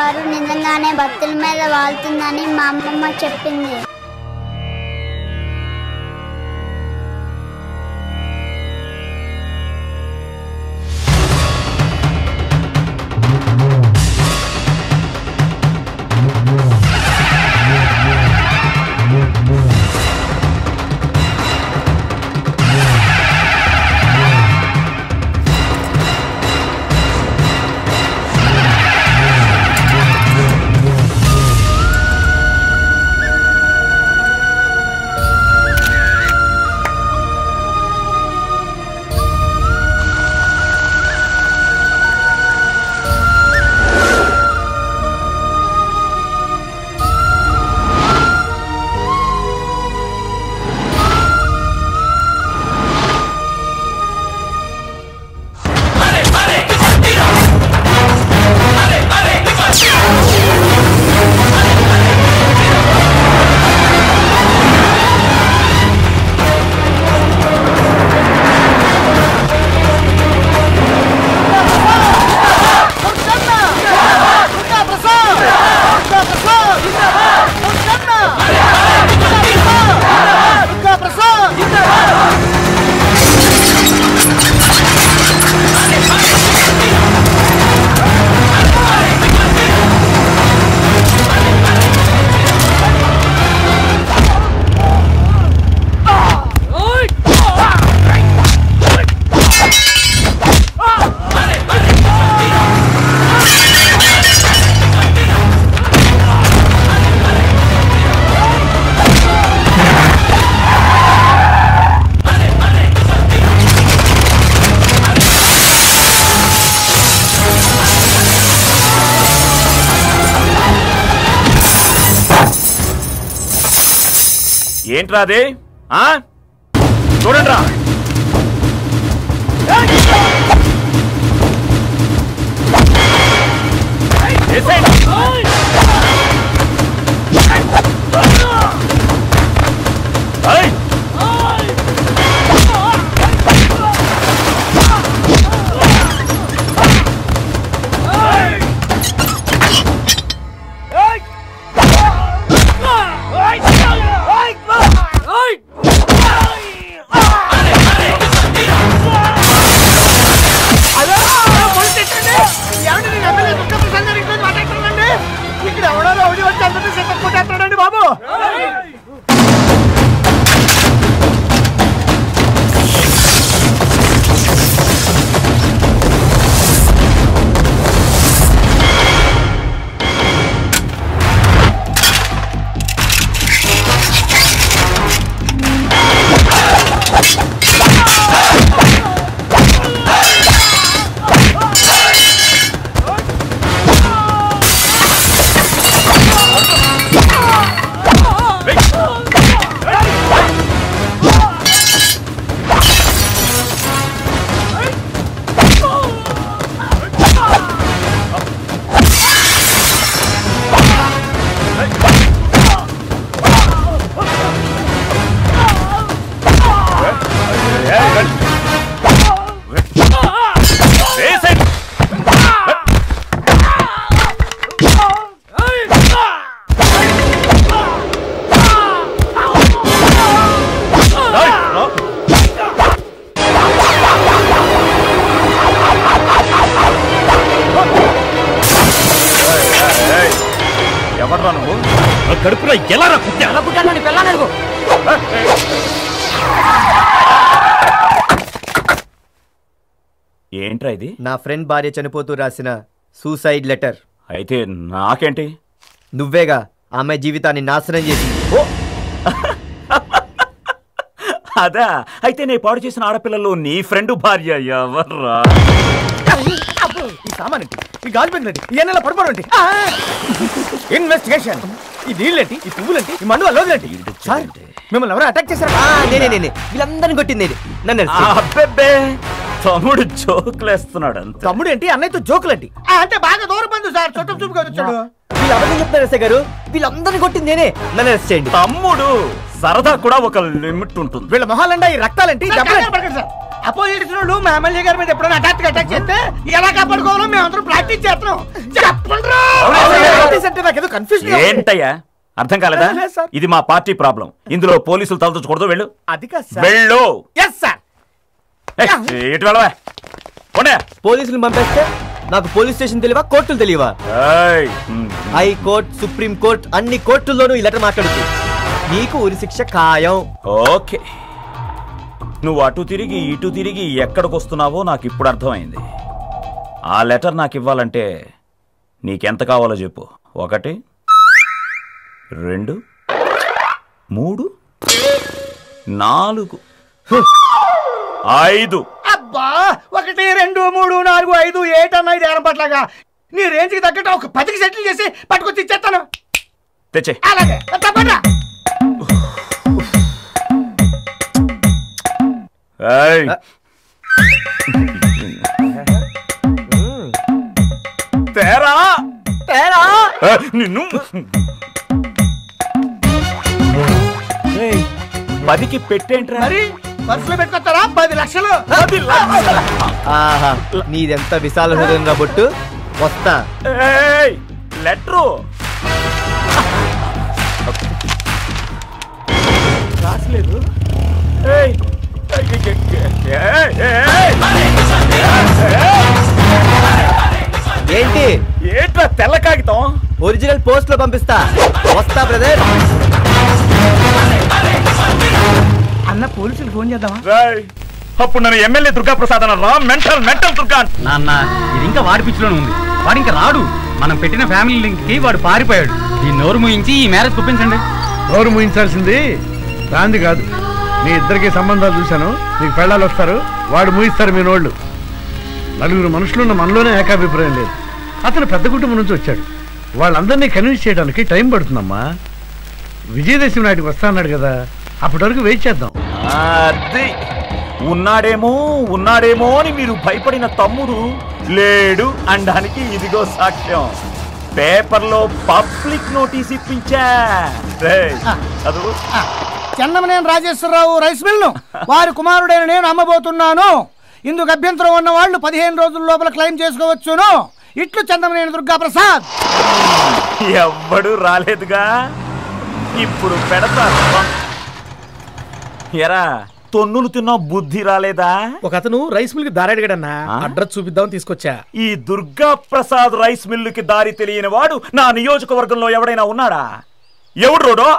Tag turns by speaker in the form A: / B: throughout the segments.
A: అమ్మవారు నిజంగానే భక్తుల మీద వాళ్తుందని మా అమ్మమ్మ చెప్పింది.
B: ఏంట్రా అదే? చూడండి రా. ఎవర్రా నువ్వు? కడుపులో ఎలా పుట్టాను? పిల్లలు ఏంట్రా ఇది?
C: నా ఫ్రెండ్ భార్య చనిపోతూ రాసిన సూసైడ్ లెటర్.
B: అయితే నాకేంటి?
C: నువ్వేగా ఆమె జీవితాన్ని నాశనం చేసింది.
B: అదా? అయితే నేను పాడు చేసిన ఆడపిల్లలు నీ ఫ్రెండ్ భార్య ఎవర్రా?
D: ఈ సామానంటి, ఈ గాజు పెంకులంటి, ఈ ఎన్నెల పడిపోవడంటి, ఇన్వెస్టిగేషన్, ఈ నీళ్ళంటి, ఈ పువ్వులంటి, ఈ మండు అల్లోదులంటి. మిమ్మల్ని ఎవరైనా అటాక్ చేశారా?
C: నేనే వీళ్ళందరినీ కొట్టింది నన్ను.
B: అబ్బే తమ్ముడు జోకులేస్తున్నాడు.
D: తమ్ముడు ఏంటి? అన్నయ్యతో జోకులంటి అంటే బాగా దూరం బంధు సార్. చుట్టం చూపుగా వచ్చాడు.
C: వీళ్ళు ఎవరైనా చెప్తారు ఎస్ఐ గారు, వీళ్ళందరినీ కొట్టింది నేనే. నన్ను అరెస్ట్ చేయండి.
B: తమ్ముడు సరదా కూడా ఒక లిమిట్ ఉంటుంది.
D: వీళ్ళ మొహాలండా ఈ రక్తాలంటి అపోజిషన్ వాళ్ళు మా ఎమ్మెల్యే గారి మీద ఎప్పుడైనా అటాక్ చేస్తే ఎలా కాపాడుకోవాలో మేము అందరం
B: ఏంటయ్యా అర్థం కాలేదా? ఇది మా పార్టీ ప్రాబ్లం. ఇందులో పోలీసులు తలదూచకూడదు. వెళ్ళు.
D: అది కాదు
B: వెళ్ళు. ఇటు వెళ్ళవా?
C: పోలీసులు పంపేస్తే నాకు పోలీస్ స్టేషన్ తెలియవా, కోర్టులు తెలియవా? హైకోర్టు, సుప్రీం కోర్టు అన్ని కోర్టుల్లోనూ ఈ లెటర్ మాట్లాడుతుంది. నీకు ఉరి శిక్ష ఖాయం.
B: ఓకే, నువ్వు అటు తిరిగి ఇటు తిరిగి ఎక్కడికి వస్తున్నావో నాకు ఇప్పుడు అర్థమైంది. ఆ లెటర్ నాకు ఇవ్వాలంటే నీకెంత కావాలో చెప్పు. 1 2 3 4 5.
D: అబ్బా 1 2 3 4 5 8 అన్న ఇది ఏరం పట్లాగా నీ రేంజ్ కి తగ్గట్టు ఒక 10కి సెటిల్ చేసి పట్టుకొచ్చి ఇచ్చేస్తాను.
B: తెచ్చే.
D: అలాగే తప్పకుండా.
B: తేరా నిన్ను 10కి పెట్టేంట్రా?
D: మరి పర్సులో పెట్టుకొస్తారా? 10 లక్షలు.
C: ఆహా, నీదెంత విశాల హృదయం రాబొట్టు. వస్తా.
B: లెటరు రాసలేదు.
C: ఏంటి
B: ఏంట్రా తెల్ల కాగితం?
C: ఒరిజినల్ పోస్ట్ లో పంపిస్తా. వస్తా బ్రదర్.
D: అన్న పోలీసులు ఫోన్ చేద్దామా?
B: అప్పుడు నన్ను ఎమ్మెల్యే దుర్గా ప్రసాద్ అన్నారా? మెంటల్ దుర్గా.
E: నాన్న ఇది ఇంకా వాడి పిచ్చిలోనే ఉంది. వాడు ఇంకా రాడు. మనం పెట్టిన ఫ్యామిలీ లింక్ కి వాడు పారిపోయాడు. ఈ నోరు ముయించి ఈ మ్యారేజ్ చూపించండి.
F: నోరు ముయించాల్సింది రాంది కాదు. మీ ఇద్దరికి సంబంధాలు చూశాను. మీకు పెళ్ళాలు వస్తారు, వాడు ముయిస్తారు మీ నోళ్ళు. 4 మనుషులున్న మనలోనే ఏకాభిప్రాయం లేదు. అతను పెద్ద కుటుంబం నుంచి వచ్చాడు. వాళ్ళందరినీ కన్విన్స్ చేయడానికి టైం పడుతుందమ్మా. విజయదశమి నాటికి వస్తా అన్నాడు కదా, అప్పటి వరకు వెయిట్ చేద్దాం.
B: అది ఉన్నాడేమో అని మీరు భయపడిన తమ్ముడు లేడు అనడానికి ఇదిగో సాక్ష్యం. పేపర్లో పబ్లిక్ నోటీస్ ఇప్పించా. చదువు.
D: చెన్నమనేని రాజేశ్వరరావు రైస్ మిల్ ను వారి కుమారుడైన నేను అమ్మబోతున్నాను. ఇందుకు అభ్యంతరం ఉన్న వాళ్ళు 15 రోజుల లోపల క్లెయిమ్ చేసుకోవచ్చును. ఇట్లు చెన్నమనేని దుర్గా ప్రసాద్.
B: ఎవ్వడు రాలేదుగా, ఇప్పుడు పెడతా. ఎరా తొన్నులు తిన్నా బుద్ధి రాలేదా?
G: ఒక అతను రైస్ మిల్ కి దారి అడిగాడన్నా. అడ్రస్ చూపిద్దామని తీసుకొచ్చా.
B: ఈ దుర్గా ప్రసాద్ రైస్ మిల్లుకి దారి తెలియని వాడు నా నియోజకవర్గంలో ఎవడైనా ఉన్నాడా? ఎవడు రోడో?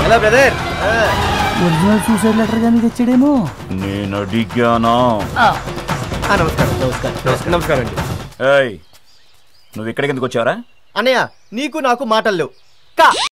C: Hello brother.
D: Original suicide letter గానీ తెచ్చాడేమో.
B: నేను అడిగానా?
C: నమస్కారం అండి.
B: నువ్వు ఇక్కడికి ఎందుకు వచ్చావరా?
C: అన్నయ్య నీకు నాకు మాటలు లేవు.